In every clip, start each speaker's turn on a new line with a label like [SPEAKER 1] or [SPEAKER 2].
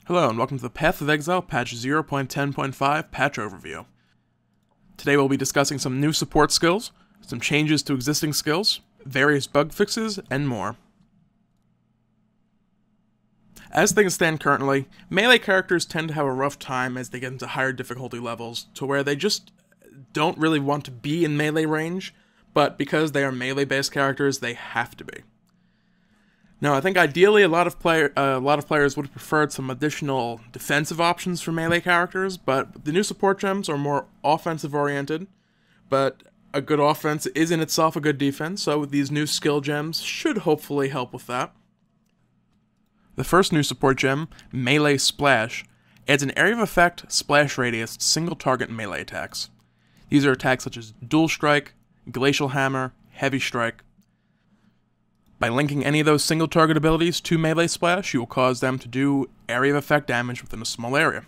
[SPEAKER 1] Hello and welcome to the Path of Exile patch 0.10.5 patch overview. Today we'll be discussing some new support skills, some changes to existing skills, various bug fixes, and more. As things stand currently, melee characters tend to have a rough time as they get into higher difficulty levels, to where they just don't really want to be in melee range, but because they are melee-based characters, they have to be. Now, I think ideally a lot of players would have preferred some additional defensive options for melee characters, but the new support gems are more offensive-oriented, but a good offense is in itself a good defense, so these new skill gems should hopefully help with that. The first new support gem, Melee Splash, adds an area of effect, splash radius to single-target melee attacks. These are attacks such as Dual Strike, Glacial Hammer, Heavy Strike. By linking any of those single target abilities to Melee Splash, you will cause them to do area of effect damage within a small area.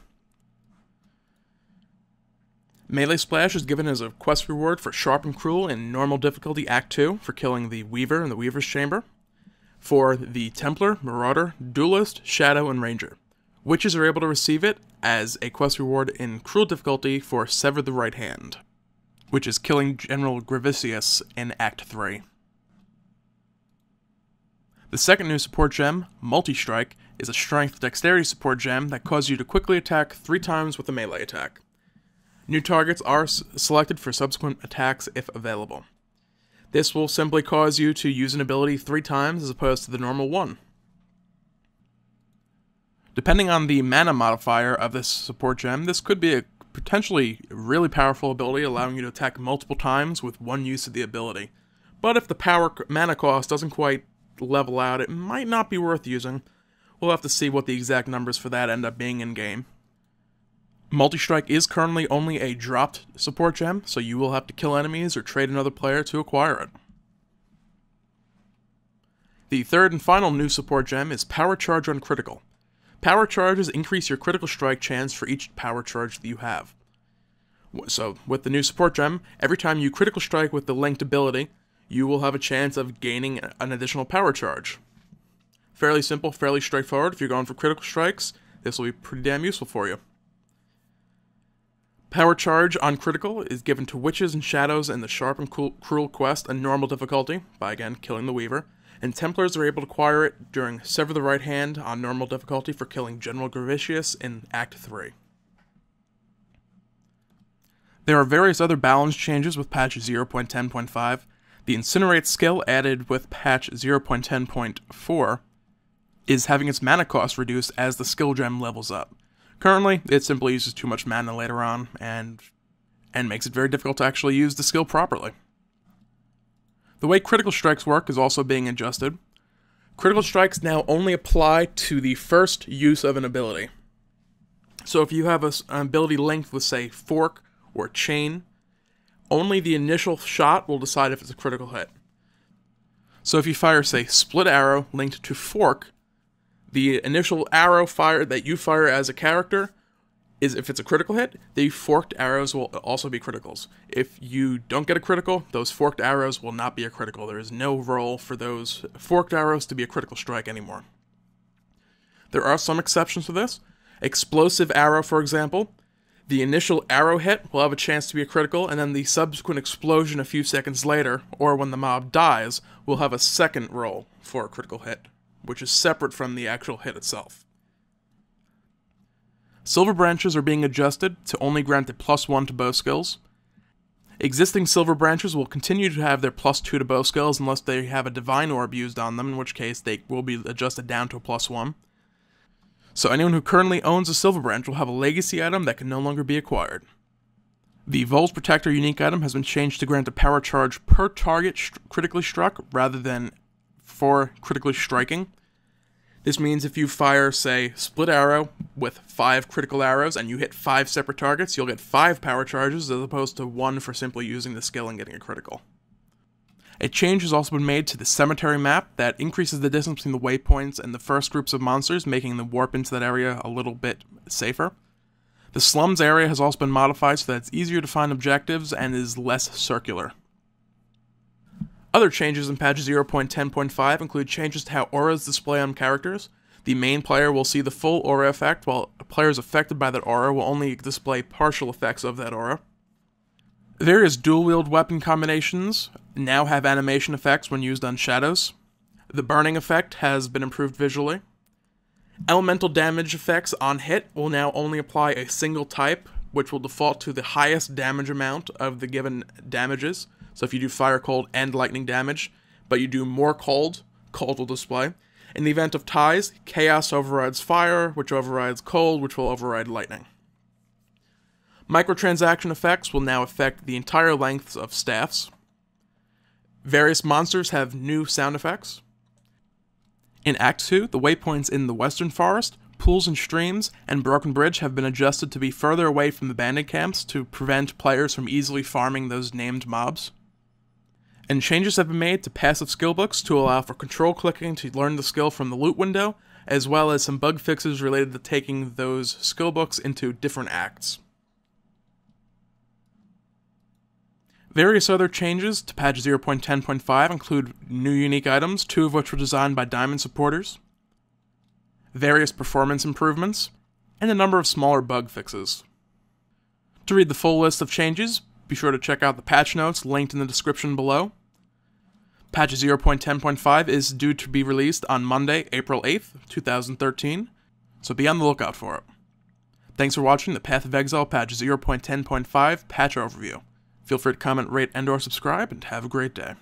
[SPEAKER 1] Melee Splash is given as a quest reward for Sharp and Cruel in Normal Difficulty Act 2 for killing the Weaver in the Weaver's Chamber, for the Templar, Marauder, Duelist, Shadow, and Ranger. Witches are able to receive it as a quest reward in Cruel Difficulty for Sever the Right Hand, which is killing General Gravicius in Act 3. The second new support gem, Multi-Strike, is a strength dexterity support gem that causes you to quickly attack 3 times with a melee attack. New targets are selected for subsequent attacks if available. This will simply cause you to use an ability 3 times as opposed to the normal 1. Depending on the mana modifier of this support gem, this could be a potentially really powerful ability, allowing you to attack multiple times with one use of the ability. But if the mana cost doesn't quite level out, it might not be worth using. We'll have to see what the exact numbers for that end up being in-game. Multi-Strike is currently only a dropped support gem, so you will have to kill enemies or trade another player to acquire it. The third and final new support gem is Power Charge on Critical. Power Charges increase your critical strike chance for each power charge that you have. So, with the new support gem, every time you critical strike with the linked ability, you will have a chance of gaining an additional power charge. Fairly simple, fairly straightforward. If you're going for critical strikes, this will be pretty damn useful for you. Power Charge on Critical is given to Witches and Shadows in the Sharp and Cruel quest in Normal Difficulty, by again killing the Weaver, and Templars are able to acquire it during Sever the Right Hand on Normal Difficulty for killing General Gravicius in Act 3. There are various other balance changes with patch 0.10.5. The Incinerate skill added with patch 0.10.4 is having its mana cost reduced as the skill gem levels up. Currently, it simply uses too much mana later on, and makes it very difficult to actually use the skill properly. The way critical strikes work is also being adjusted. Critical strikes now only apply to the first use of an ability. So if you have an ability linked with, say, Fork or Chain, only the initial shot will decide if it's a critical hit. So if you fire, say, Split Arrow linked to Fork, the initial arrow that you fire as a character is, if it's a critical hit, the forked arrows will also be criticals. If you don't get a critical, those forked arrows will not be a critical. There is no role for those forked arrows to be a critical strike anymore. There are some exceptions to this. Explosive Arrow, for example. The initial arrow hit will have a chance to be a critical, and then the subsequent explosion a few seconds later, or when the mob dies, will have a second roll for a critical hit, which is separate from the actual hit itself. Silver Branches are being adjusted to only grant a +1 to bow skills. Existing Silver Branches will continue to have their +2 to bow skills unless they have a Divine Orb used on them, in which case they will be adjusted down to a +1. So anyone who currently owns a Silver Branch will have a legacy item that can no longer be acquired. The Vol's Protector unique item has been changed to grant a power charge per target critically struck rather than for critically striking. This means if you fire, say, Split Arrow with 5 critical arrows and you hit 5 separate targets, you'll get 5 power charges as opposed to 1 for simply using the skill and getting a critical. A change has also been made to the Cemetery map that increases the distance between the waypoints and the first groups of monsters, making the warp into that area a little bit safer. The Slums area has also been modified so that it's easier to find objectives and is less circular. Other changes in patch 0.10.5 include changes to how auras display on characters. The main player will see the full aura effect, while players affected by that aura will only display partial effects of that aura. Various dual-wield weapon combinations now have animation effects when used on shadows. The burning effect has been improved visually. Elemental damage effects on hit will now only apply a single type, which will default to the highest damage amount of the given damages. So if you do fire, cold, and lightning damage, but you do more cold, cold will display. In the event of ties, chaos overrides fire, which overrides cold, which will override lightning. Microtransaction effects will now affect the entire lengths of staffs. Various monsters have new sound effects. In Act 2, the waypoints in the Western Forest, pools and streams, and Broken Bridge have been adjusted to be further away from the bandit camps to prevent players from easily farming those named mobs. And changes have been made to passive skill books to allow for control clicking to learn the skill from the loot window, as well as some bug fixes related to taking those skill books into different acts. Various other changes to patch 0.10.5 include new unique items, 2 of which were designed by Diamond supporters, various performance improvements, and a number of smaller bug fixes. To read the full list of changes, be sure to check out the patch notes linked in the description below. Patch 0.10.5 is due to be released on Monday, April 8th, 2013, so be on the lookout for it. Thanks for watching the Path of Exile patch 0.10.5 patch overview. Feel free to comment, rate, and/or subscribe, and have a great day.